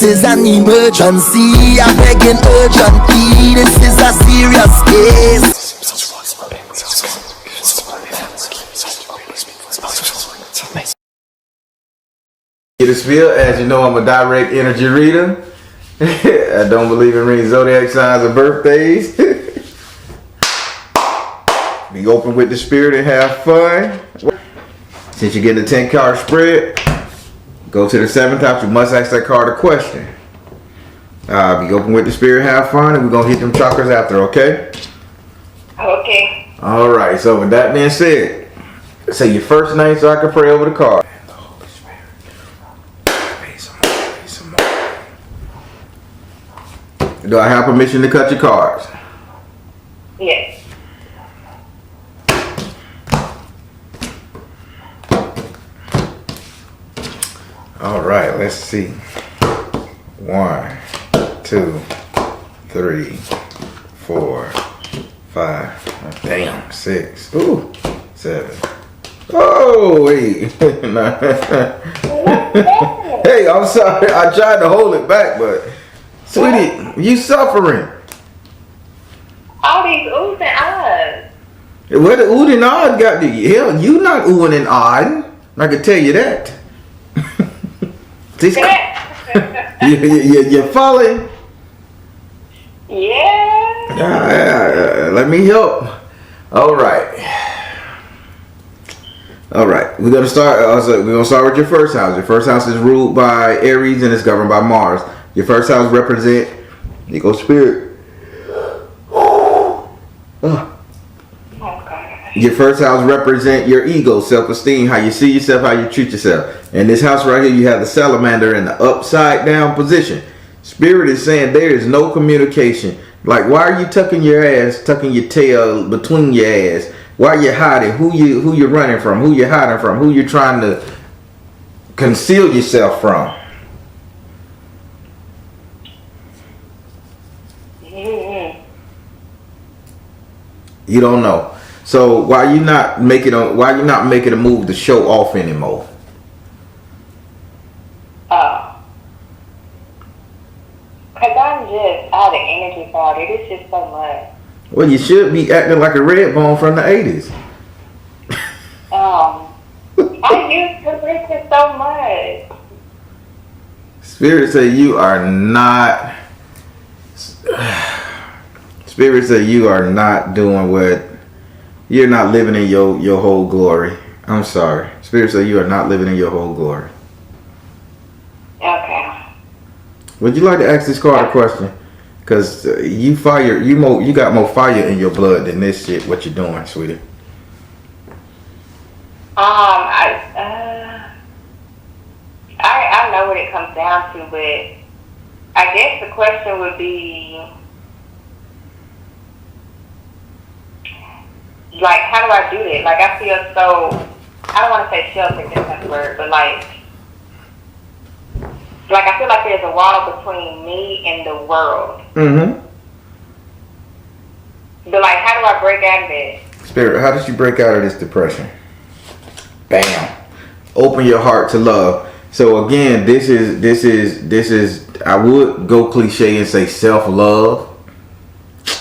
is an emergency. I'm begging urgently. This is a serious case. Get a spiel. As you know, I'm a direct energy reader. I don't believe in reading zodiac signs or birthdays. Be open with the spirit and have fun. Since you're getting a 10-card spread, go to the 7th house. You must ask that card a question. Be open with the spirit, have fun, and we're going to hit them chakras after, okay? Okay. All right, so with that being said, say your first name so I can pray over the card. Do I have permission to cut your cards? Yes. All right, let's see. 1, 2, 3, 4, 5. Damn, 6. Ooh, 7. Oh, 8. Hey, I'm sorry. I tried to hold it back, but sweetie, you suffering. All these oohs and ahs. What the ooh and ah got to you? Hell, you not oohing and ahhing. I can tell you that. You're falling. Yeah. Let me help. All right. We're gonna start. We're gonna start with your first house. Your first house is ruled by Aries and it's governed by Mars. Your first house represent ego spirit. Your first house represent your ego, self-esteem, how you see yourself, how you treat yourself. In this house right here, you have the salamander in the upside down position. Spirit is saying there is no communication. Like, why are you tucking your ass, tucking your tail between your ass? Why are you hiding? Who you're running from? Who you're hiding from? Who you're trying to conceal yourself from? You don't know. So why you not making a move to show off anymore? Cause I'm just out of energy for it. It's just so much. Well, you should be acting like a red bone from the 80s. I used to listen so much. Spirit say you are not. Spirit say you are not doing what. You're not living in your whole glory. I'm sorry. Spirit say you are not living in your whole glory. Okay. Would you like to ask this card a question? Cause you got more fire in your blood than this shit. What you doing, sweetie? I know what it comes down to, but I guess the question would be, like, how do I do that? Like, I feel so, I don't want to say sheltered, that's not the word, but like I feel like there's a wall between me and the world. Mm-hmm. But like, how do I break out of that? Spirit, how did you break out of this depression? Bam. Open your heart to love. So again, this is I would go cliche and say self-love.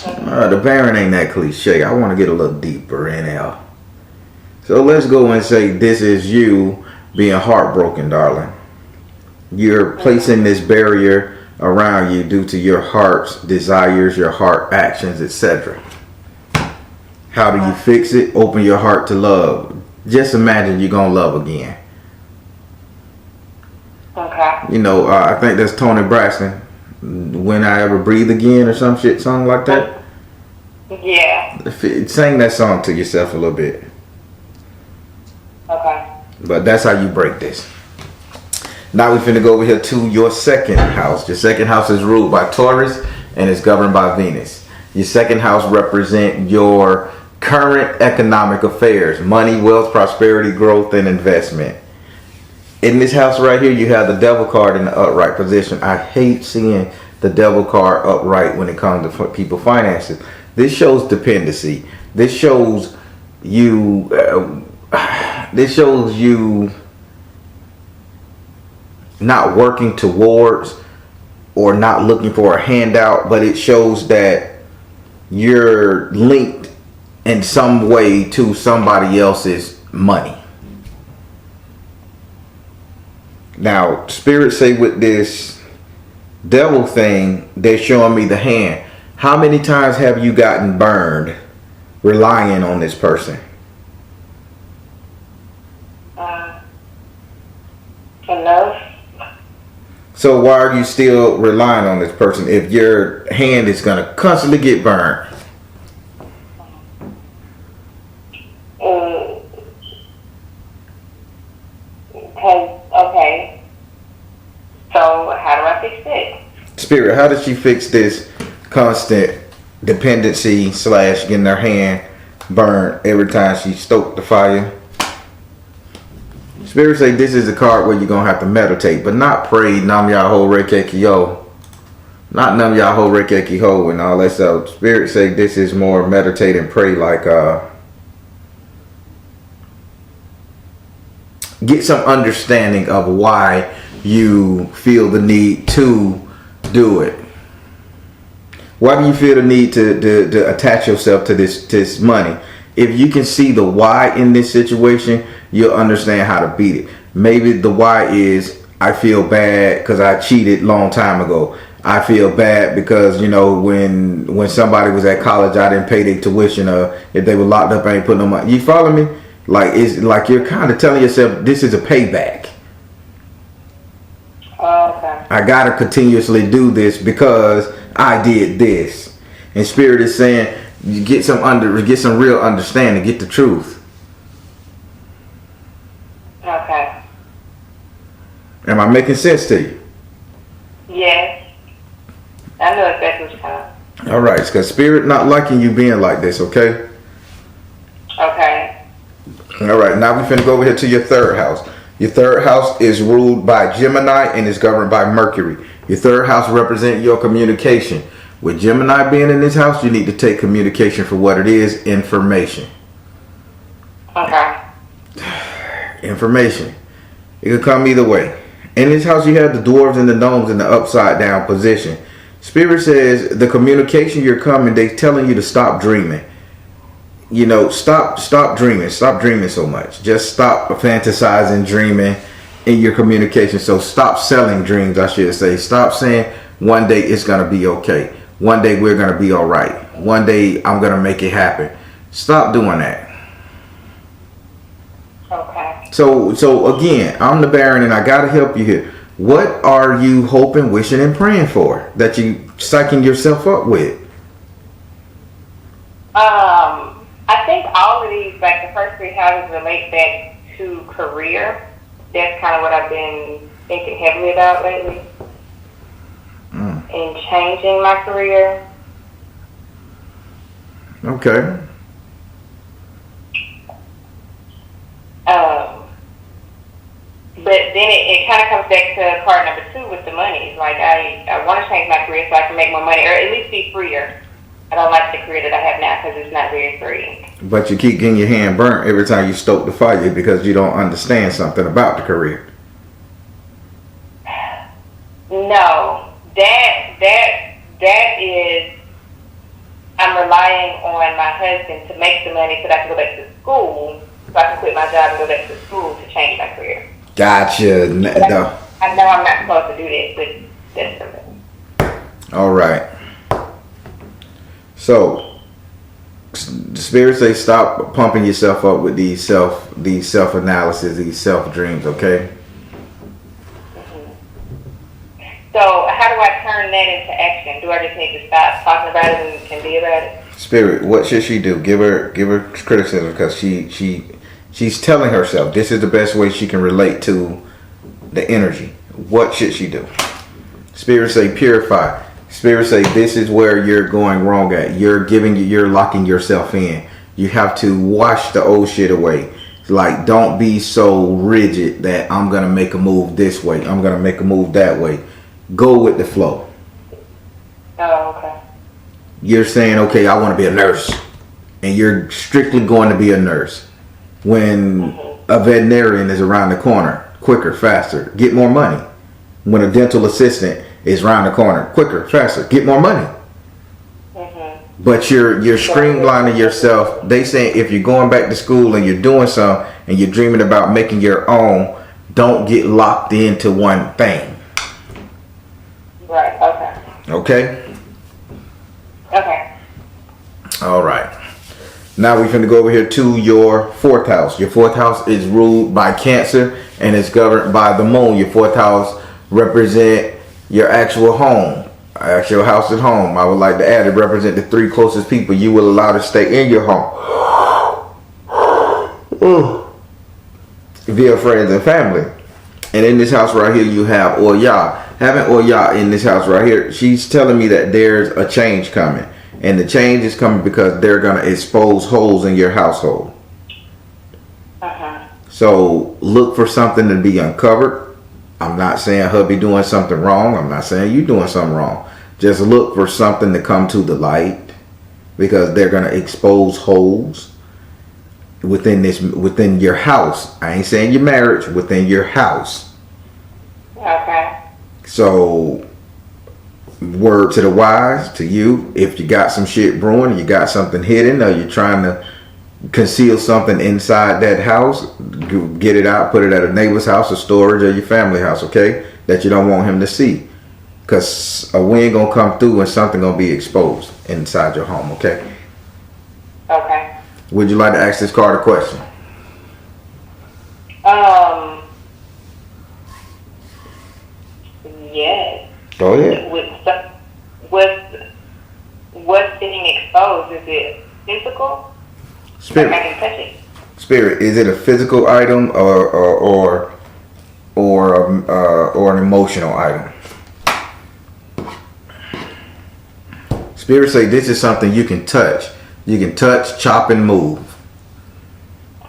The parent ain't that cliche. I want to get a little deeper in there. So let's go and say this is you being heartbroken, darling. You're placing this barrier around you due to your heart's desires, your heart actions, etc. How do you fix it? Open your heart to love. Just imagine you're going to love again. Okay. You know, I think that's Tony Braxton. When I Ever Breathe Again or some shit, song like that. Yeah. Sing that song to yourself a little bit. Okay. But that's how you break this. Now we're finna go over here to your second house. Your second house is ruled by Taurus and it's governed by Venus. Your second house represents your current economic affairs, money, wealth, prosperity, growth, and investment. In this house right here, you have the devil card in the upright position. I hate seeing the devil card upright when it comes to people finances. This shows dependency. This shows you. This shows you not working towards or not looking for a handout, but it shows that you're linked in some way to somebody else's money. Now, Spirit say with this devil thing, they're showing me the hand. How many times have you gotten burned relying on this person? Enough. So why are you still relying on this person if your hand is going to constantly get burned? Okay. So how do I fix it? Spirit, how does she fix this constant dependency / getting her hand burned every time she stoked the fire? Spirit say this is a card where you're going to have to meditate, but not pray Nam Yaho Rekeki Yo. Not Nam Yaho Rekeki Ho and all that stuff. Spirit say this is more meditate and pray, like get some understanding of why you feel the need to do it. Why do you feel the need to attach yourself to this money? If you can see the why in this situation, you'll understand how to beat it. Maybe the why is, I feel bad because I cheated long time ago. I feel bad because, you know, when somebody was at college, I didn't pay their tuition, or if they were locked up, I ain't put no money. You follow me? Like, it's like you're kind of telling yourself this is a payback. Okay. I gotta continuously do this because I did this. And Spirit is saying, you get some real understanding, get the truth. Okay. Am I making sense to you? Yes. I know exactly what you're talking. All right, because Spirit not liking you being like this, okay? Okay. All right, now we finna go over here to your third house. Your third house is ruled by Gemini and is governed by Mercury. Your third house represents your communication. With Gemini being in this house, you need to take communication for what it is, information. Okay. Information. It could come either way. In this house, you have the dwarves and the gnomes in the upside down position. Spirit says the communication you're coming, they telling you to stop dreaming. You know, stop dreaming. Stop dreaming so much. Just stop fantasizing, dreaming in your communication. So stop selling dreams, I should say. Stop saying one day it's going to be okay. One day we're going to be all right. One day I'm going to make it happen. Stop doing that. Okay. So again, I'm the Baron and I got to help you here. What are you hoping, wishing, and praying for that you psyching yourself up with? I think all of these, like the first three houses, relate back to career. That's kind of what I've been thinking heavily about lately. In changing my career. Okay. But then it kind of comes back to card number 2 with the money. Like I want to change my career so I can make more money, or at least be freer. I don't like the career that I have now because it's not very free. But you keep getting your hand burnt every time you stoke the fire because you don't understand something about the career. No, that is, I'm relying on my husband to make the money so that I can go back to school, so I can quit my job and go back to school to change my career. Gotcha. I know I'm not supposed to do that, but that's something. All right. So, the Spirit say stop pumping yourself up with these self-analysis, these self-dreams, okay? So, how do I turn that into action? Do I just need to stop talking about it and be about it? Spirit, what should she do? Give her criticism because she's telling herself this is the best way she can relate to the energy. What should she do? Spirit say purify. Spirit say this is where you're going wrong at. You're locking yourself in. You have to wash the old shit away. Like, don't be so rigid that I'm gonna make a move this way, I'm gonna make a move that way. Go with the flow. Oh, okay. You're saying, okay, I want to be a nurse, and you're strictly going to be a nurse when a veterinarian is around the corner, quicker, faster, get more money. When a dental assistant It's around the corner. Quicker, faster, get more money. But you're streamlining yourself. They say if you're going back to school and you're doing something and you're dreaming about making your own, don't get locked into one thing. Right. Okay. Okay? Okay. All right. Now we're going to go over here to your fourth house. Your fourth house is ruled by Cancer and it's governed by the moon. Your fourth house represent your actual home. Actual house at home. I would like to add it represent the 3 closest people you will allow to stay in your home. Via friends and family. And in this house right here you have Oya. Having Oya in this house right here, she's telling me that there's a change coming. And the change is coming because they're going to expose holes in your household. So look for something to be uncovered. I'm not saying hubby doing something wrong. I'm not saying you doing something wrong. Just look for something to come to the light because they're going to expose holes within your house. I ain't saying your marriage, within your house. Okay. So word to the wise, to you, if you got some shit brewing, you got something hidden, or you're trying to conceal something inside that house, get it out, put it at a neighbor's house or storage or your family house, okay? That you don't want him to see. Because a wind gonna come through and something gonna be exposed inside your home, okay? Okay. Would you like to ask this card a question? Yes. Go ahead. What's being exposed? Is it physical? Spirit. Like I can touch it? Spirit, is it a physical item or an emotional item? Spirit say this is something you can touch. You can touch, chop, and move.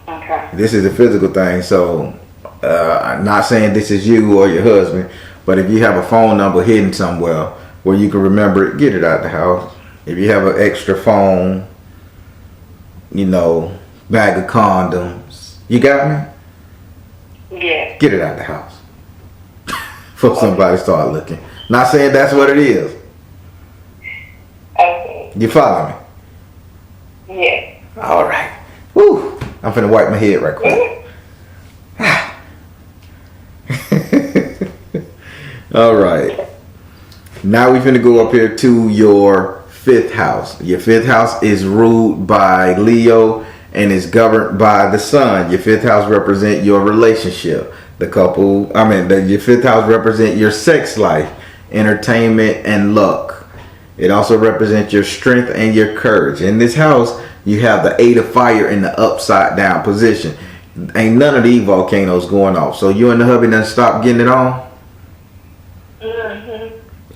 Okay. This is a physical thing, so I'm not saying this is you or your husband, but if you have a phone number hidden somewhere where you can remember it, get it out the house. If you have an extra phone, bag of condoms, you got me? Yeah. Get it out the house before somebody start looking. Not saying that's what it is. Okay. You follow me? Yeah. All right. Woo! I'm finna wipe my head right quick. All right. Now we finna go up here to your fifth house. Your fifth house is ruled by Leo and is governed by the sun. Your fifth house represent your relationship. Your fifth house represent your sex life, entertainment, and luck. It also represents your strength and your courage. In this house, you have the 8 of fire in the upside down position. Ain't none of these volcanoes going off. So you and the hubby done stop getting it on?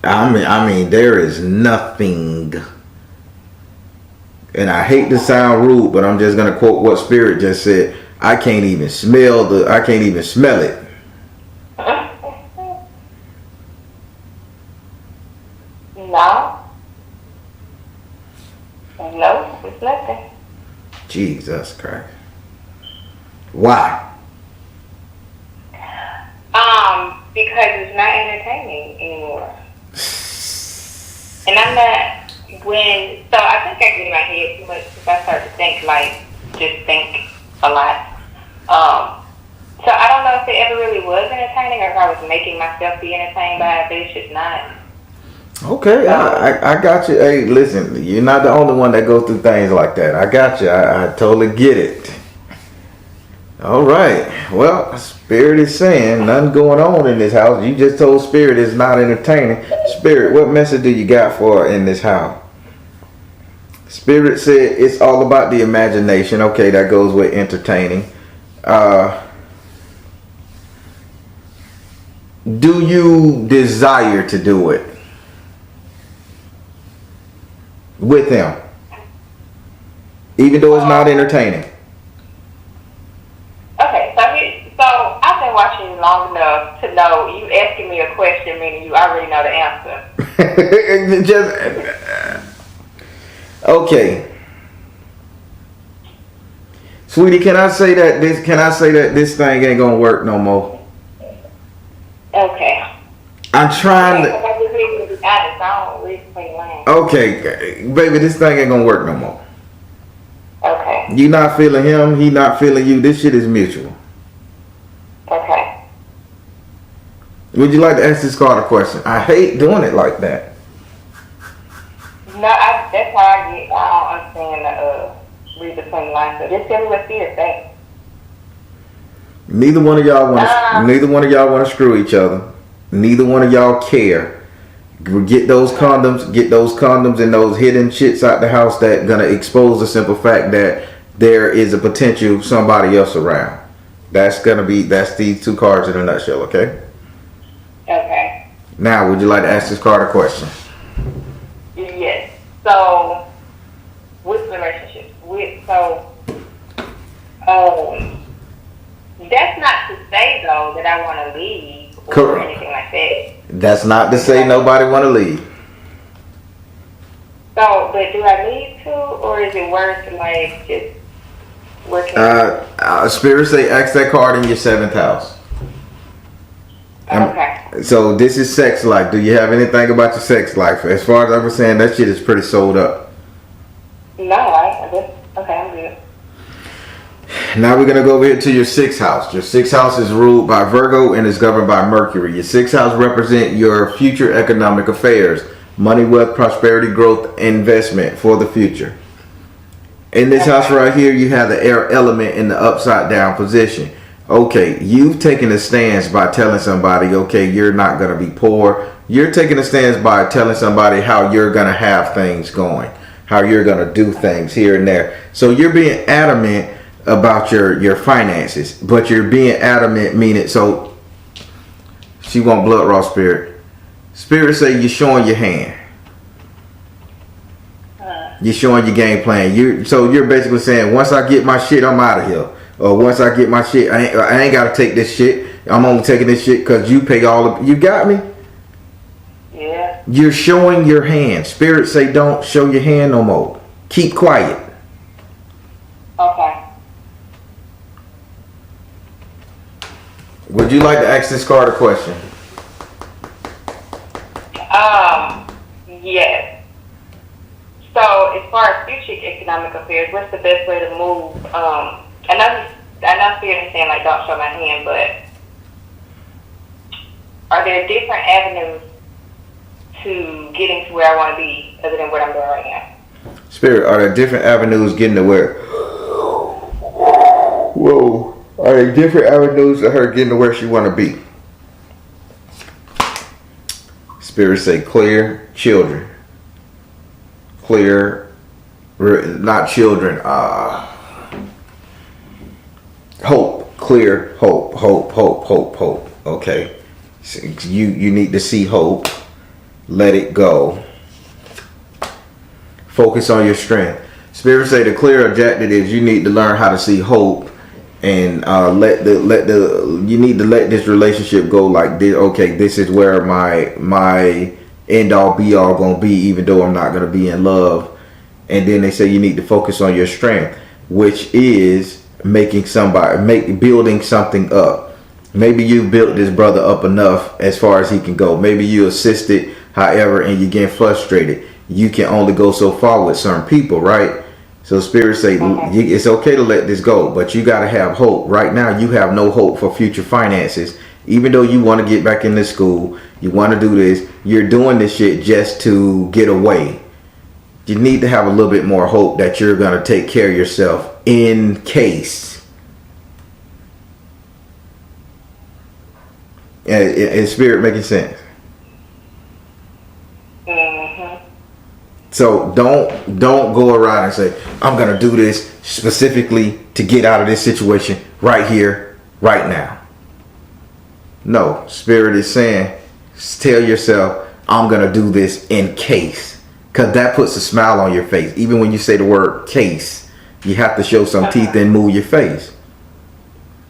I mean, there is nothing. And I hate to sound rude, but I'm just gonna quote what Spirit just said. I can't even smell it. No, it's nothing. Jesus Christ. Why? Because it's not entertaining anymore. And I'm not, so I think I get in my head too much if I start to think a lot. So I don't know if it ever really was entertaining or if I was making myself be entertained by it, but it's just not. Okay, I got you. Hey, listen, you're not the only one that goes through things like that. I got you. I totally get it. All right. Well, Spirit is saying nothing going on in this house. You just told Spirit it's not entertaining. Spirit, what message do you got for her in this house? Spirit said it's all about the imagination. Okay, that goes with entertaining. Do you desire to do it with him, even though it's not entertaining? Okay, so I've been watching you long enough to know you asking me a question, meaning you already know the answer. Okay, sweetie, can I say that this thing ain't gonna work no more? Okay. I'm trying to. Okay, Okay, baby, this thing ain't gonna work no more. Okay. You not feeling him, he not feeling you. This shit is mutual. Okay. Would you like to ask this card a question? I hate doing it like that. No, that's how I don't understand read between the lines. So just tell me what Spirit say. Neither one of y'all want to screw each other. Neither one of y'all care. Get those condoms and those hidden shits out the house that gonna expose the simple fact that there is a potential somebody else around. That's these two cards in a nutshell, okay? Okay. Now, would you like to ask this card a question? Yes. So, with relationships, that's not to say though that I want to leave or Correct. anything like that. That's not to say nobody want to leave. So, but do I need to, or is it worth like just working? Spirit say ask that card in your 7th house. Okay. So this is sex life. Do you have anything about your sex life? As far as I was saying, that shit is pretty sold up. No, I just okay. I'm good. Now we're gonna go over here to your 6th house. Your 6th house is ruled by Virgo and is governed by Mercury. Your 6th house represents your future economic affairs, money, wealth, prosperity, growth, investment for the future. In this house right here, you have the air element in the upside down position. Okay, you've taken a stance by telling somebody, okay, you're not gonna be poor. You're taking a stance by telling somebody how you're gonna have things going, how you're gonna do things here and there. So you're being adamant about your finances, but you're being adamant meaning, so she want blood raw spirit. Spirit say you're showing your hand. You're showing your game plan. You're basically saying, once I get my shit, I'm out of here. Or once I get my shit, I ain't gotta take this shit. I'm only taking this shit because you pay all of. You got me? Yeah. You're showing your hand. Spirit say don't show your hand no more. Keep quiet. Okay. Would you like to ask this card a question? Yes. So, as far as future economic affairs, what's the best way to move? I know Spirit is saying like don't show my hand, but are there different avenues to getting to where I want to be other than what I'm doing right now? Spirit, are there different avenues getting to where? Whoa. Are there different avenues of her getting to where she want to be? Spirit say clear children. Clear, not children, hope. Clear hope. Okay. So you need to see hope. Let it go. Focus on your strength. Spirit say the clear objective is you need to learn how to see hope, and you need to let this relationship go like this. Okay, this is where my end all be all gonna be, even though I'm not gonna be in love. And then they say you need to focus on your strength, which is building something up. Maybe you built this brother up enough as far as he can go. Maybe you assisted, however, and you get frustrated. You can only go so far with certain people, right? So Spirit say it's okay to let this go, but you got to have hope. Right now, you have no hope for future finances. Even though you want to get back into school, you want to do this, you're doing this shit just to get away. You need to have a little bit more hope that you're going to take care of yourself in case. Is Spirit making sense? Mm-hmm. So don't go around and say, I'm going to do this specifically to get out of this situation right here, right now. No, Spirit is saying, tell yourself, I'm going to do this in case. Because that puts a smile on your face. Even when you say the word case, you have to show some teeth and move your face.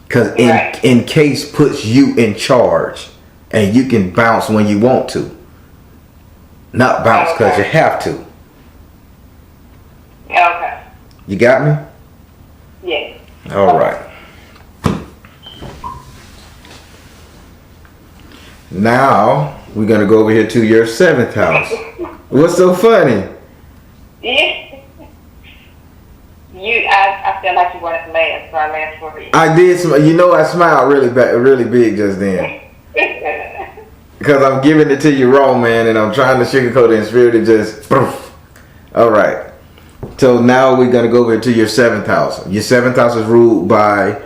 Because in case puts you in charge. And you can bounce when you want to. Not bounce because you have to. Okay. You got me? Yes. All right. Now, we're going to go over here to your 7th house. What's so funny? Yeah. I feel like you wanted to laugh, so I laughed for you. I did. You know, I smiled really big just then. Because I'm giving it to you raw, man, and I'm trying to sugarcoat it in spirit and just poof. All right. So now we're going to go over to your 7th house. Your 7th house is ruled by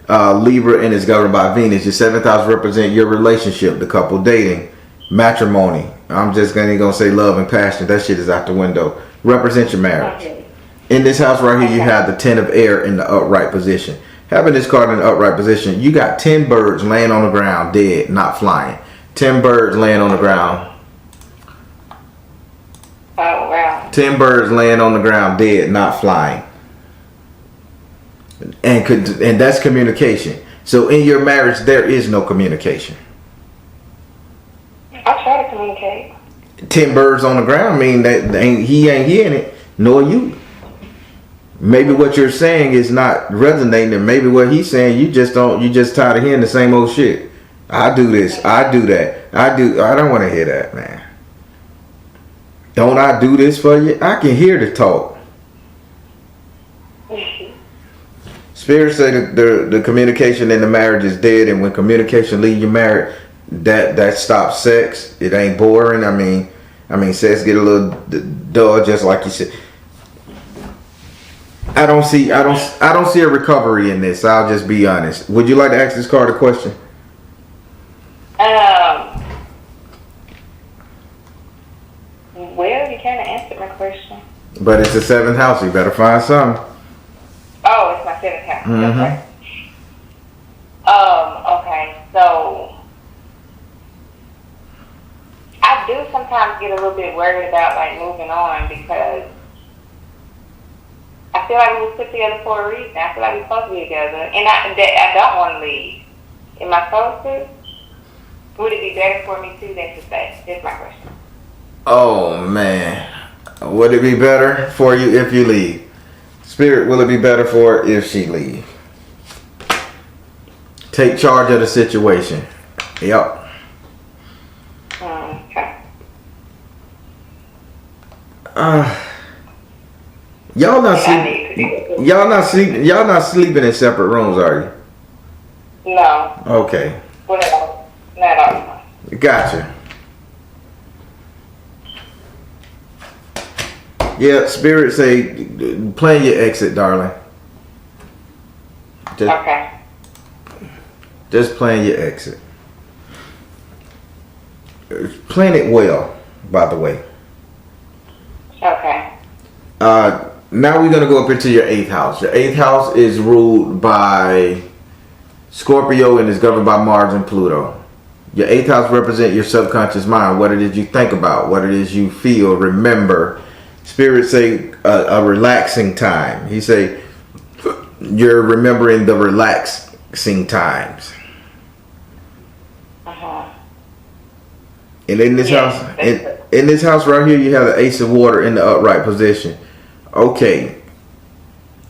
Libra and is governed by Venus. Your 7th house represents your relationship, the couple dating, matrimony. I'm just going to say love and passion. That shit is out the window. Represents your marriage. Okay. In this house right here, you have the 10 of air in the upright position. Having this card in the upright position, you got 10 birds laying on the ground, dead, not flying. 10 birds laying on the ground. Oh, wow. 10 birds laying on the ground, dead, not flying. And that's communication. So in your marriage, there is no communication. I try to communicate. 10 birds on the ground mean that he ain't hearing it, nor you. Maybe what you're saying is not resonating, and maybe what he's saying you just tired of hearing the same old shit. I do this, I do that, I don't want to hear that, man. Don't I do this for you? I can hear the talk. Spirit say that the communication in the marriage is dead, and when communication leaves your marriage, that stops sex. It ain't boring. I mean, sex get a little dull, just like you said. I don't see a recovery in this. I'll just be honest. Would you like to ask this card a question? Well, you kind of answered my question. But it's the 7th house. You better find something. Oh, it's my 7th house. Mm-hmm. Okay. Okay. So I do sometimes get a little bit worried about like moving on because I feel like we were put together for a reason. I feel like we're supposed to be together, and I don't want to leave. Am I supposed to? Would it be better for me too than to stay? That's my question. Oh man, would it be better for you if you leave? Spirit, will it be better for her if she leave? Take charge of the situation. Yep. Okay. Y'all not sleeping. Y'all not sleeping in separate rooms, are you? No. Okay. Well, not all. Gotcha. Yeah, Spirit say, plan your exit, darling. Okay. Just plan your exit. Plan it well, by the way. Okay. Now we're going to go up into your 8th house. Your 8th house is ruled by Scorpio and is governed by Mars and Pluto. Your 8th house represents your subconscious mind, what it is you think about, what it is you feel, remember. Spirit say a relaxing time. He say you're remembering the relaxing times. Uh-huh. And in this house, in this house right here, you have the Ace of Water in the upright position. Okay,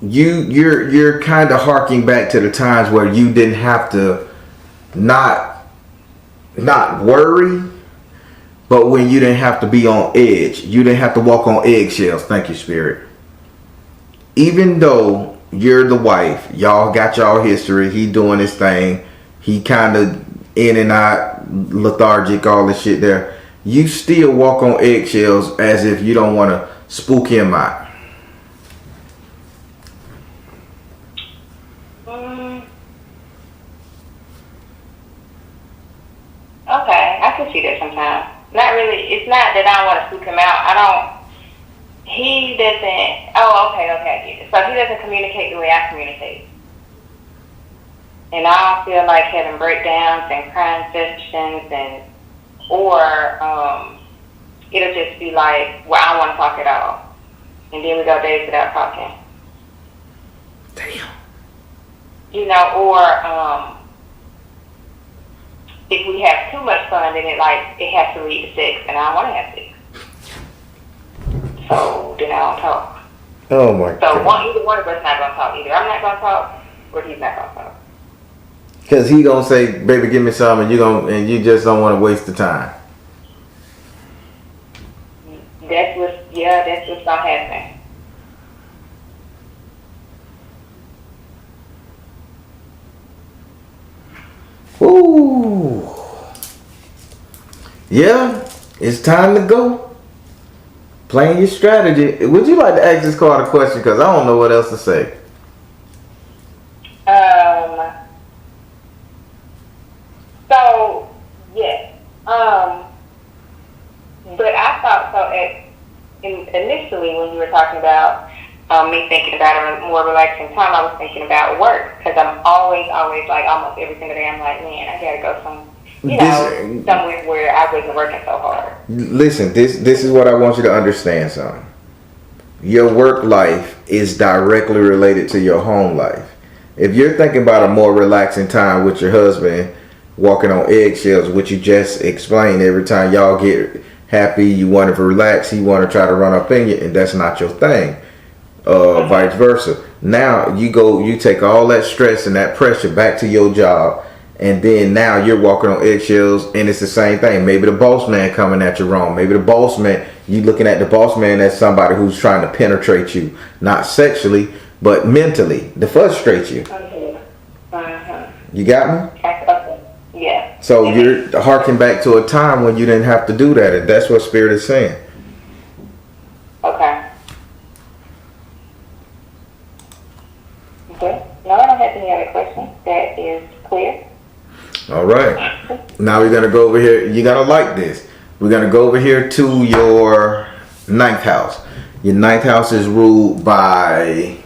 you're kind of harking back to the times where you didn't have to not worry, but when you didn't have to be on edge, you didn't have to walk on eggshells. Thank you, Spirit. Even though you're the wife, y'all got y'all history. He doing his thing. He kind of in and out, lethargic, all this shit there. You still walk on eggshells as if you don't want to spook him out. Okay, I can see that sometimes. Not really. It's not that I don't want to spook him out. He doesn't. Oh, okay, I get it. So he doesn't communicate the way I communicate. And I don't feel like having breakdowns and crying sessions or it'll just be like, well, I don't want to talk at all. And then we go days without talking. Damn. You know, or if we have too much fun, then it has to lead to sex, and I don't want to have sex. So then I don't talk. Oh my God. So either one of us not gonna talk. Either I'm not gonna talk, or he's not gonna talk. Cause he gonna say, "Baby, give me some," and you just don't want to waste the time. that's what's not happening. Ooh. Yeah, it's time to go. Playing your strategy. Would you like to ask this card a question? Because I don't know what else to say. So yes. But I thought so. Initially, when you were talking about me thinking about a more relaxing time, I was thinking about work because I'm always like almost every single day. I'm like, man, I gotta go somewhere where I wasn't working so hard. Listen, this is what I want you to understand, son. Your work life is directly related to your home life. If you're thinking about a more relaxing time with your husband, walking on eggshells, which you just explained, every time y'all get happy, you want to relax, he want to try to run up in you, and that's not your thing. Vice versa. Now you take all that stress and that pressure back to your job, and then now you're walking on eggshells, and it's the same thing. Maybe the boss man coming at you wrong. Maybe the boss man, you looking at the boss man as somebody who's trying to penetrate you, not sexually, but mentally, to frustrate you. You got me? Yeah. So you're harking back to a time when you didn't have to do that, and that's what Spirit is saying. Okay. Okay. No, I don't have any other questions. That is clear. All right. Now we're gonna go over here. You're gonna like this. We're gonna go over here to your 9th house. Your 9th house is ruled by.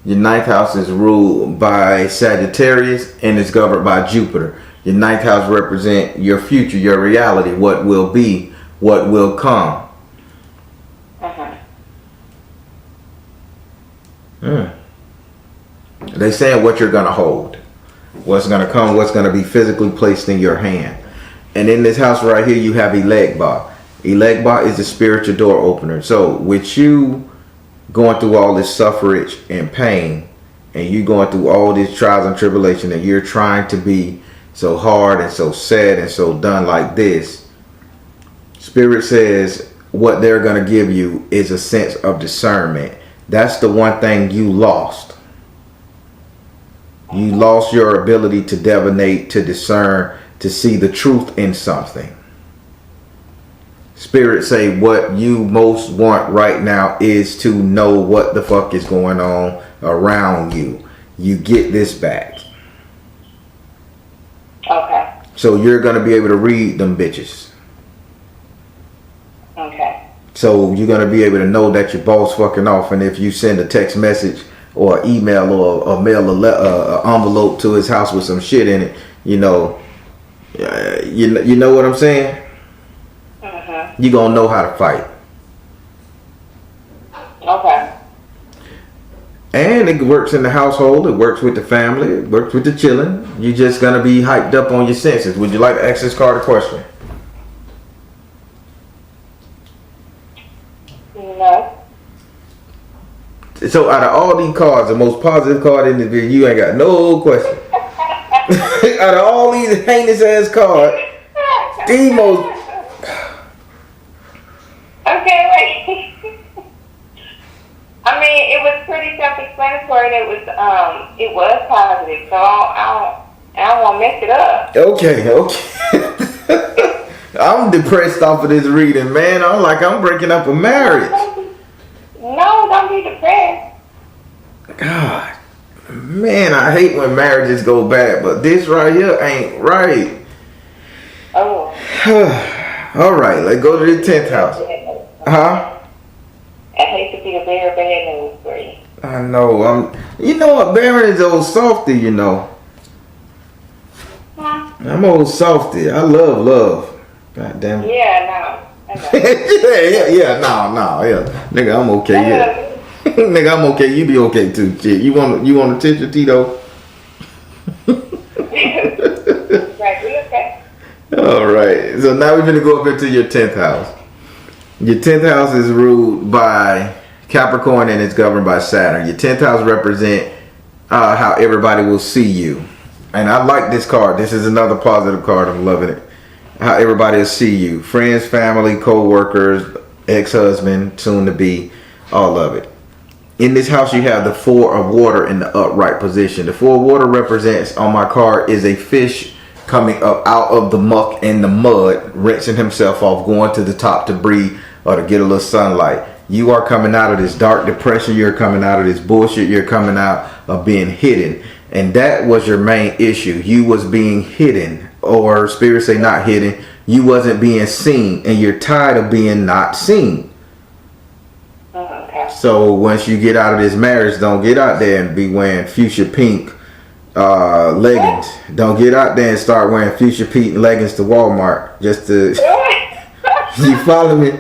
Your 9th house is ruled by Sagittarius and is governed by Jupiter. Your 9th house represents your future, your reality, what will be, what will come. They saying what you're gonna hold, what's gonna come, what's gonna be physically placed in your hand. And in this house right here, you have Elegba. Elegba is the spiritual door opener. So with you going through all this suffrage and pain, and you going through all these trials and tribulation, and you're trying to be so hard and so sad and so done like this, Spirit says what they're going to give you is a sense of discernment. That's the one thing you lost. You lost your ability to divinate, to discern, to see the truth in something. Spirit say what you most want right now is to know what the fuck is going on around you. You get this back. Okay. So you're going to be able to read them bitches. Okay. So you're going to be able to know that your boss fucking off, and if you send a text message or email or mail a envelope to his house with some shit in it, you know what I'm saying? You're going to know how to fight. Okay. And it works in the household. It works with the family. It works with the children. You're just going to be hyped up on your senses. Would you like to ask this card a question? No. So out of all these cards, the most positive card in the video, you ain't got no question. Out of all these heinous ass cards, the most... Okay, wait. I mean, it was pretty self-explanatory. It was positive, so I don't want to mess it up. Okay. I'm depressed off of this reading, man. I'm breaking up a marriage. No, don't be depressed. God, man, I hate when marriages go bad, but this right here ain't right. Oh. All right, let's go to the 10th house. Huh? I hate to be the bearer of bad news for you. I know. You know what? Baron is old softy, you know. Huh? I'm old softy. I love. God damn it. Yeah, no. yeah. Nigga, I'm okay. Yeah. Nigga, I'm okay. You be okay too. Shit. You want a tissue, Tito? Right, we okay. All right. So now we're gonna go up into your 10th house. Your 10th house is ruled by Capricorn and it's governed by Saturn. Your 10th house represent how everybody will see you. And I like this card. This is another positive card. I'm loving it. How everybody will see you. Friends, family, co-workers, ex-husband, soon to be, all of it. In this house, you have the 4 of water in the upright position. The 4 of water represents, on my card, is a fish coming up out of the muck and the mud, rinsing himself off, going to the top to breathe or to get a little sunlight. You are coming out of this dark depression. You're coming out of this bullshit. You're coming out of being hidden. And that was your main issue. You was being hidden, or spirits say not hidden. You wasn't being seen, and you're tired of being not seen. So once you get out of this marriage, don't get out there and be wearing fuchsia pink leggings. Don't get out there and start wearing fuchsia pink leggings to Walmart just to. You follow me?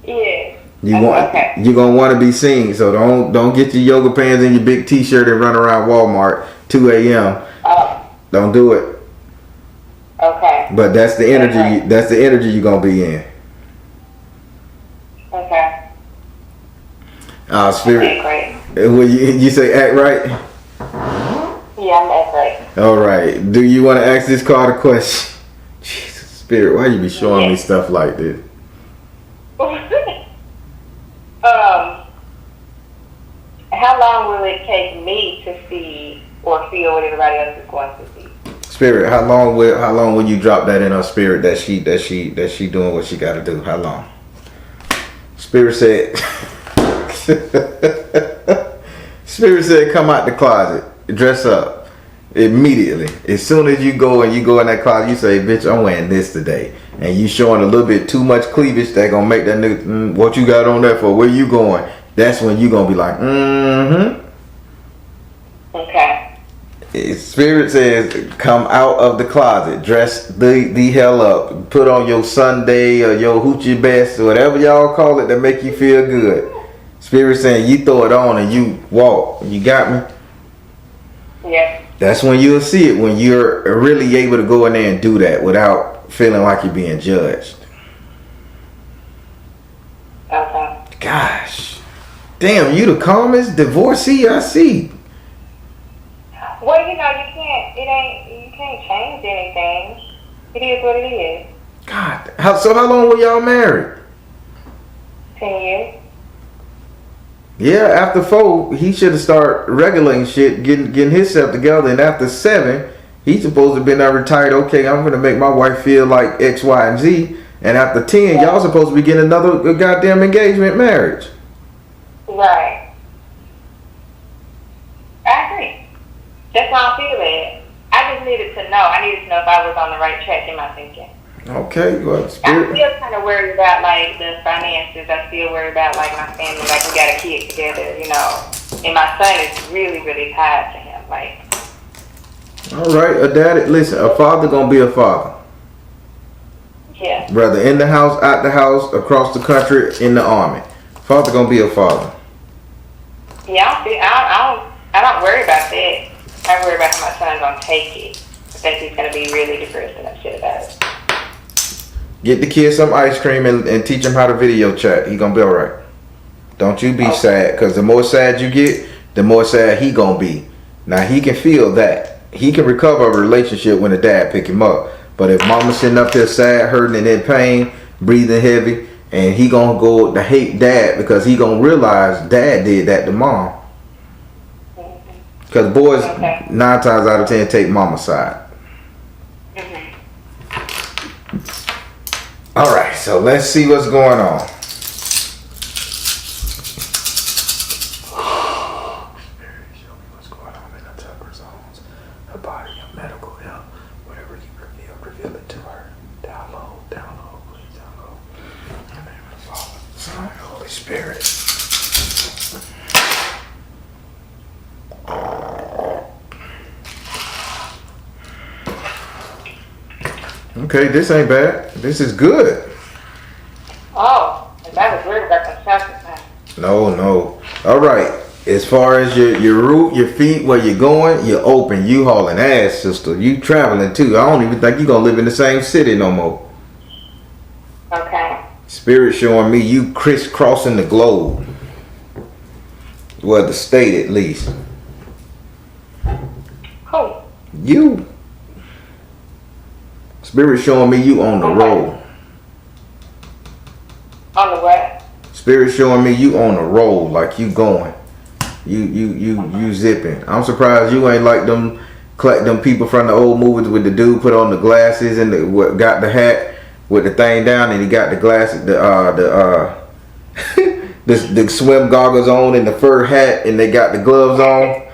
Yeah. You're gonna want to be seen. So don't get your yoga pants and your big T-shirt and run around Walmart 2 a.m. Don't do it. Okay. But that's the energy. Okay. That's the energy you're gonna be in. Okay. Spirit. Okay, great. When you say act right. Yeah, I'm act right. All right. Do you want to ask this card a question? Jesus, Spirit, why you be showing me stuff like this? How long will it take me to see or feel what everybody else is going to see? Spirit, how long will you drop that in her spirit that she doing what she got to do? How long? Spirit said. Spirit said, come out the closet, dress up immediately. As soon as you go in that closet, you say, bitch, I'm wearing this today. And you showing a little bit too much cleavage, that gonna make that nigga, what you got on there for? Where you going? That's when you gonna be like, Okay. Spirit says, come out of the closet, dress the hell up, put on your Sunday or your hoochie best or whatever y'all call it that make you feel good. Spirit saying you throw it on and you walk. You got me? Yeah. That's when you'll see it, when you're really able to go in there and do that without feeling like you're being judged. Okay. Gosh. Damn, you the calmest divorcee I see. Well, you can't change anything. It is what it is. God. So how long were y'all married? 10 years. Yeah, after 4, he should have started regulating shit, getting himself together. And after 7, he's supposed to have been retired. Okay, I'm going to make my wife feel like X, Y, and Z. And after 10, y'all supposed to be getting another goddamn engagement marriage. Right. I agree. That's why I feel it. I just needed to know. I needed to know if I was on the right track in my thinking. Okay, well, I'm still kind of worried about like the finances. I still worry about like my family. Like we got a kid together, and my son is really, really tied to him. Like. All right, a daddy. Listen, a father gonna be a father. Yeah. Whether in the house, out the house, across the country, in the army, father gonna be a father. Yeah, I don't worry about that. I worry about how my son's gonna take it. I think he's gonna be really depressed and upset about it. Get the kid some ice cream and teach him how to video chat. He gonna be all right. Don't you be sad, because the more sad you get, the more sad he gonna be. Now he can feel that. He can recover a relationship when the dad pick him up. But if mama's sitting up there sad, hurting and in pain, breathing heavy, and he gonna go to hate dad because he gonna realize dad did that to mom. Because boys, 9 times out of 10 take mama's side. All right, so let's see what's going on. Spirit, show me what's going on in the chakra zones, her body, her medical health, whatever you reveal it to her. Download, please download. In the name of the Father, Son, and Holy Spirit. Okay, this ain't bad. This is good. Oh, that was weird about the chakra. No. All right. As far as your root, your feet, where you're going, you're open. You hauling ass, sister. You traveling too. I don't even think you're gonna live in the same city no more. Okay. Spirit showing me you crisscrossing the globe. Well, the state at least. Who? You. Spirit showing me you on the road. On the what? Spirit showing me you on a roll, like you going. You zipping. I'm surprised you ain't like them people from the old movies with the dude put on the glasses and got the hat with the thing down and he got the glasses the swim goggles on and the fur hat and they got the gloves on.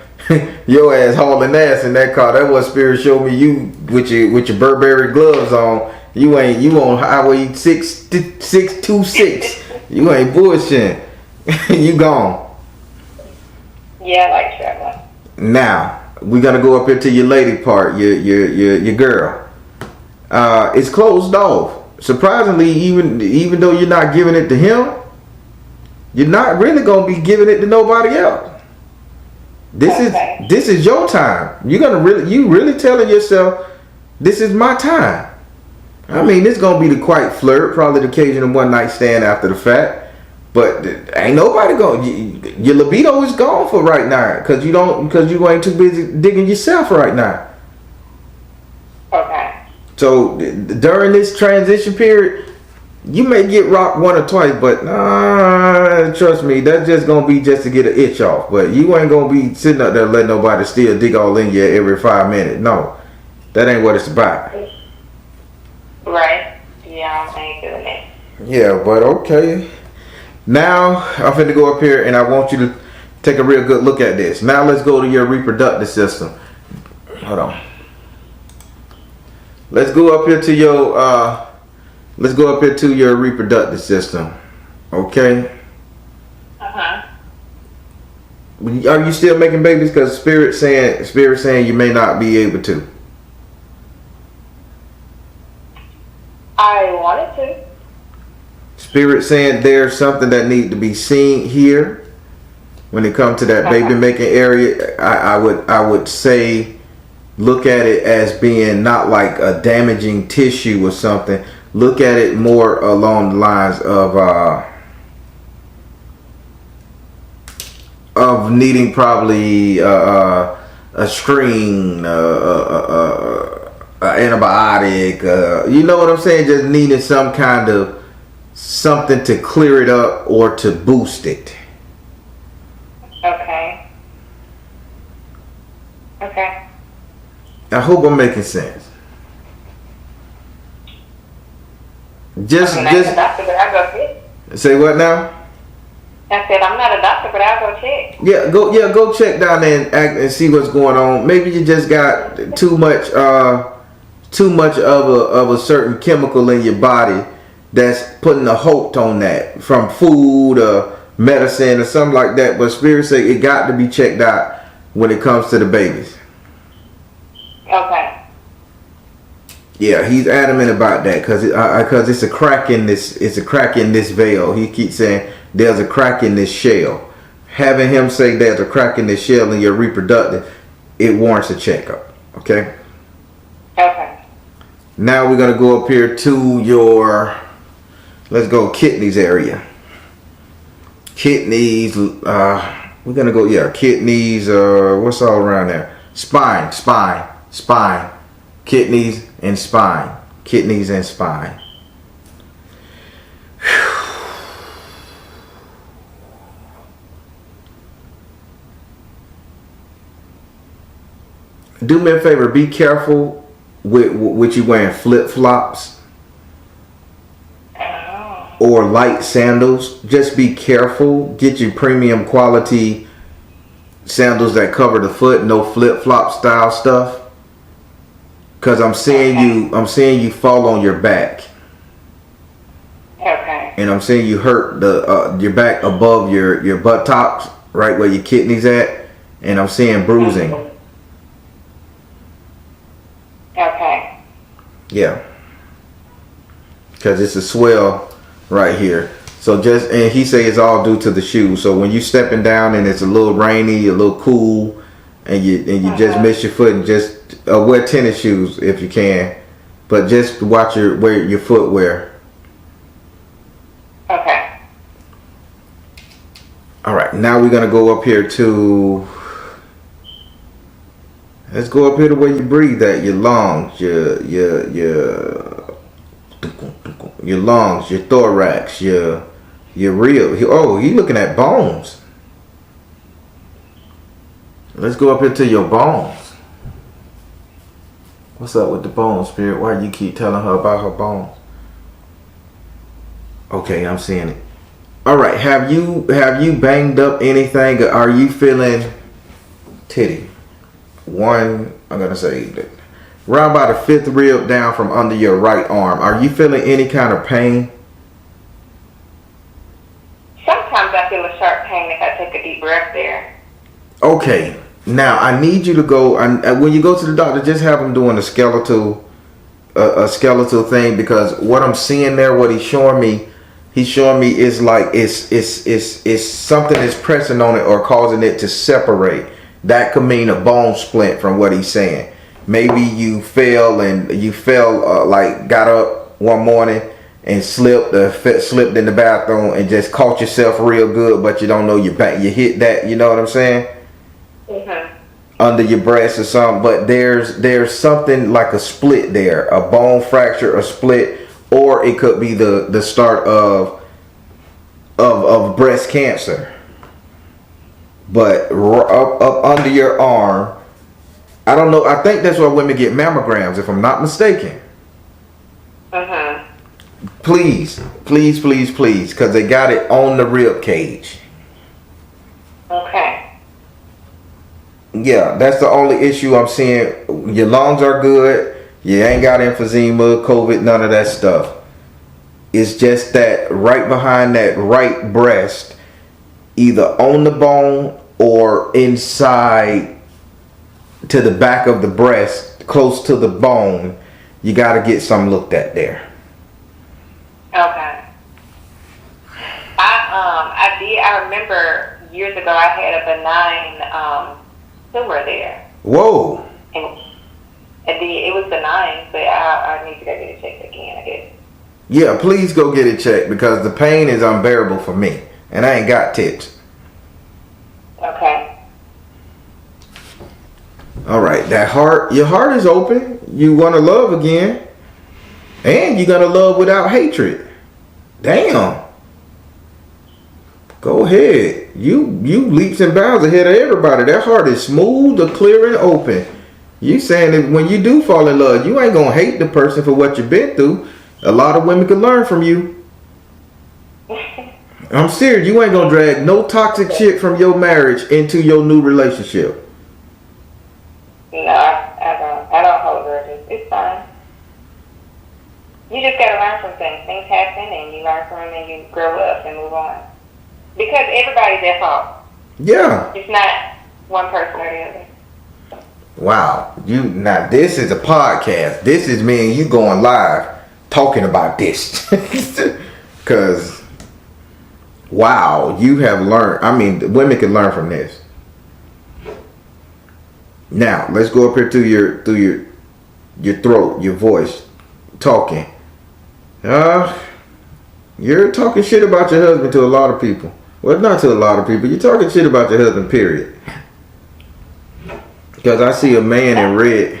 Your ass hauling ass in that car. That was Spirit showed me you with your Burberry gloves on. You on Highway 626. You ain't bullshitting. You gone. Yeah, I like traveling. Now we're gonna go up here to your lady part, your girl. It's closed off. Surprisingly, even though you're not giving it to him, you're not really gonna be giving it to nobody else. This is your time. You really telling yourself, this is my time. I mean, it's gonna be the quiet flirt, probably the occasional one night stand after the fact. But ain't nobody going. Your libido is gone for right now because you ain't too busy digging yourself right now. Okay. So during this transition period, you may get rocked one or twice, but trust me, that's just gonna be just to get an itch off. But you ain't gonna be sitting up there letting nobody still dig all in you every 5 minutes. No, that ain't what it's about. Right. Yeah, I ain't doing it. Yeah, but okay. Now, I'm finna go up here and I want you to take a real good look at this. Now, let's go to your reproductive system. Hold on. Let's go up here to your reproductive system. Okay? Uh-huh. Are you still making babies? Because Spirit saying you may not be able to. I wanted to. Spirit saying there's something that needs to be seen here when it comes to that baby making area. I would say look at it as being not like a damaging tissue or something. Look at it more along the lines of needing probably a screen, antibiotic. You know what I'm saying? Just needing some kind of something to clear it up or to boost it. Okay. Okay. I hope I'm making sense. I'm not a doctor, but I'll go check. Say what now? I said I'm not a doctor, but I'll go check. Go check down there and see what's going on. Maybe you just got too much of a certain chemical in your body that's putting a halt on that from food or medicine or something like that. But Spirit say it got to be checked out when it comes to the babies. Okay. Yeah, he's adamant about that because it's a crack in this. It's a crack in this veil. He keeps saying there's a crack in this shell. Having him say there's a crack in this shell in your reproductive, it warrants a checkup. Okay. Okay. Now we're gonna go up here to your. Let's go kidneys area. Kidneys. We're gonna go. Yeah, kidneys. What's all around there? Spine. Kidneys and spine. Kidneys and spine. Do me a favor. Be careful with you wearing flip flops or light sandals. Just be careful. Get you premium quality sandals that cover the foot. No flip flop style stuff. Cause I'm seeing you fall on your back. Okay. And I'm seeing you hurt your back above your buttocks, right where your kidneys at. And I'm seeing bruising. Okay. Yeah. Cause it's a swell right here. So and he say it's all due to the shoes. So when you stepping down and it's a little rainy, a little cool, and you just miss your foot, and just wear tennis shoes if you can, but just watch your footwear. Okay. All right, now we're gonna go up here to. Let's go up here to where you breathe at, your lungs, your lungs, your thorax, your You're real. You looking at bones. Let's go up into your bones. What's up with the bones, Spirit? Why you keep telling her about her bones? Okay, I'm seeing it. All right, have you banged up anything? Are you feeling titty? One, I'm gonna say that round by the 5th rib down from under your right arm. Are you feeling any kind of pain? Sometimes I feel a sharp pain if I take a deep breath there. Okay. Now I need you to go. When you go to the doctor, just have him doing a skeletal thing, because what I'm seeing there, what he's showing me is like it's something is pressing on it or causing it to separate. That could mean a bone splint from what he's saying. Maybe you fell like got up one morning and slipped in the bathroom and just caught yourself real good, but you don't know you hit that. You know what I'm saying? Mm-hmm. Under your breast or something, but there's something like a split there, a bone fracture, a split, or it could be the start of breast cancer. But up under your arm, I don't know. I think that's why women get mammograms, if I'm not mistaken. Mm-hmm. Please, because they got it on the rib cage. Okay. Yeah, that's the only issue I'm seeing. Your lungs are good. You ain't got emphysema, COVID, none of that stuff. It's just that right behind that right breast, either on the bone or inside to the back of the breast, close to the bone, you got to get some looked at there. Okay. I remember years ago I had a benign tumor there. Whoa. And it was benign, but I need to go get it checked again, I guess. Yeah, please go get it checked, because the pain is unbearable for me, and I ain't got tips. Okay. All right, your heart is open. You want to love again, and you're gonna love without hatred. Damn. Go ahead. You leaps and bounds ahead of everybody. That heart is smooth, clear, and open. You saying that when you do fall in love, you ain't gonna hate the person for what you've been through. A lot of women can learn from you. I'm serious. You ain't gonna drag no toxic shit from your marriage into your new relationship. No, I don't hold grudges. It's fine. You just gotta learn from things. Things happen, and you learn from them, and you grow up and move on. Because everybody's at fault. Yeah. It's not one person or the other. Wow. Now this is a podcast. This is me and you going live talking about this. Cause wow, you have learned. I mean, women can learn from this. Now let's go up here to your throat, your voice, talking. You're talking shit about your husband to a lot of people. Well, not to a lot of people. You're talking shit about your husband, period. Because I see a man in red.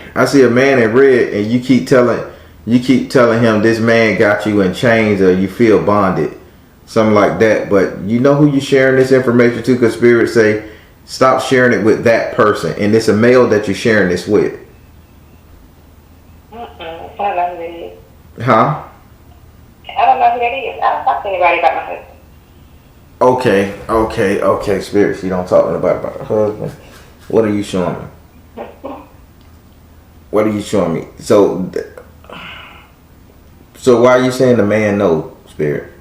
And you keep telling him this man got you in chains or you feel bonded. Something like that. But you know who you're sharing this information to, because Spirit say, stop sharing it with that person. And it's a male that you're sharing this with. I don't know who that is. Huh? I don't know who that is. I don't talk to anybody about my husband. Okay, Spirit. She don't talk to anybody about her husband. What are you showing me? What are you showing me? So why are you saying the man no, Spirit?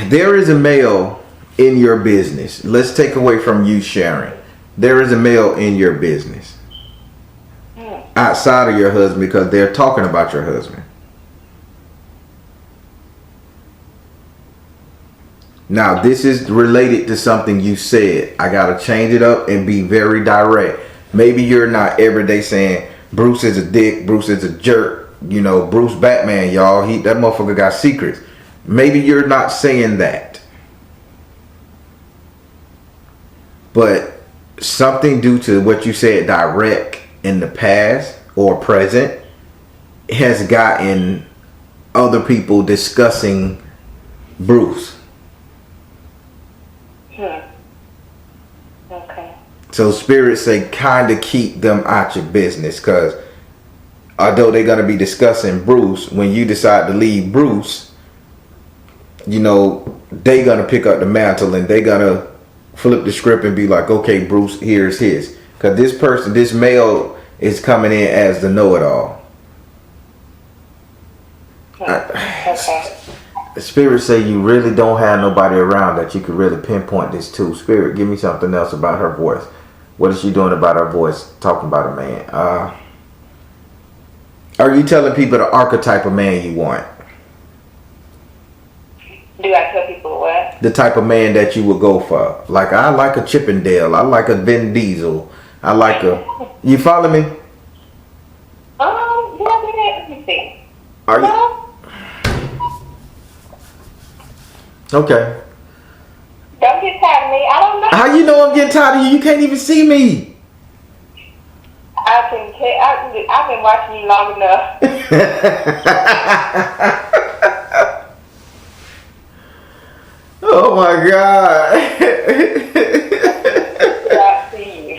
There is a male in your business. Let's take away from you sharing. There is a male in your business. Outside of your husband, because they're talking about your husband. Now, this is related to something you said. I got to change it up and be very direct. Maybe you're not every day saying, Bruce is a dick, Bruce is a jerk. You know, Bruce Batman, y'all. That motherfucker got secrets. Maybe you're not saying that. But something due to what you said direct in the past or present has gotten other people discussing Bruce. Okay. So spirits say kind of keep them out your business, because although they're going to be discussing Bruce, when you decide to leave Bruce, you know, they're going to pick up the mantle and they're going to flip the script and be like, okay, Bruce, here's his. Because this person, this male is coming in as the know-it-all. Okay. Spirit say you really don't have nobody around that you could really pinpoint this to. Spirit, give me something else about her voice. What is she doing about her voice talking about a man? Are you telling people the archetype of man you want? Do I tell people what? The type of man that you would go for. Like, I like a Chippendale. I like a Vin Diesel. I like a... You follow me? Let me see. Are you... Okay. Don't get tired of me. I don't know. How you know I'm getting tired of you? You can't even see me. I can tell. I've been watching you long enough. Oh my God. I see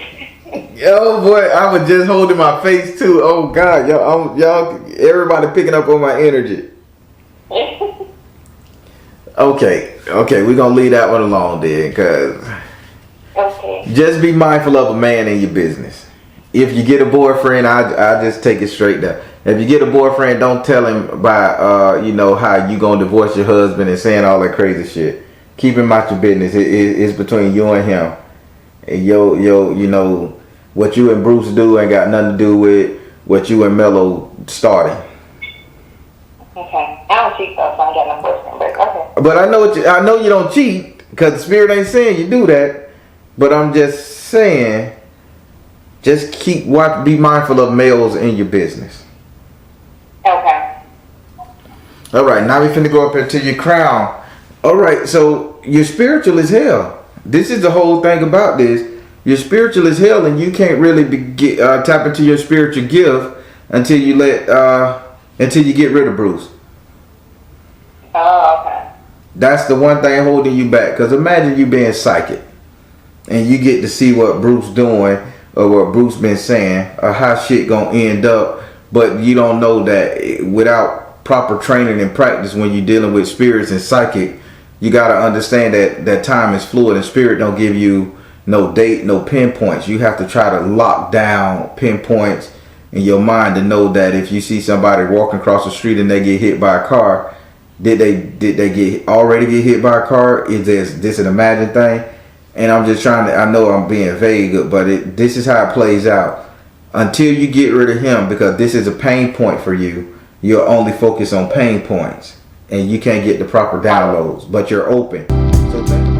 you. Oh boy, I was just holding my face too. Oh God, y'all, everybody picking up on my energy. Okay, we're gonna leave that one alone then, cause just be mindful of a man in your business. If you get a boyfriend, I just take it straight there. If you get a boyfriend, don't tell him about you know, how you gonna divorce your husband and saying all that crazy shit. Keep him out your business. It's between you and him. And you know, what you and Bruce do ain't got nothing to do with what you and Mello started. Okay. I don't cheat though, so I ain't got no boyfriend, but okay. But I know you don't cheat, because the spirit ain't saying you do that. But I'm just saying, just be mindful of males in your business. Okay. All right, now we finna go up into your crown. All right, so you're spiritual as hell. This is the whole thing about this. You're spiritual as hell, and you can't really tap into your spiritual gift until you get rid of Bruce. Oh, okay. That's the one thing holding you back. Because imagine you being psychic, and you get to see what Bruce doing, or what Bruce been saying, or how shit gonna end up, but you don't know that without proper training and practice, when you're dealing with spirits and psychic, you gotta understand that time is fluid, and spirit don't give you no date, no pinpoints. You have to try to lock down pinpoints in your mind to know that if you see somebody walking across the street and they get hit by a car, did they already get hit by a car? Is this an imagined thing? And I'm just trying to, I know I'm being vague, but this is how it plays out. Until you get rid of him, because this is a pain point for you, you'll only focus on pain points, and you can't get the proper downloads, but you're open. So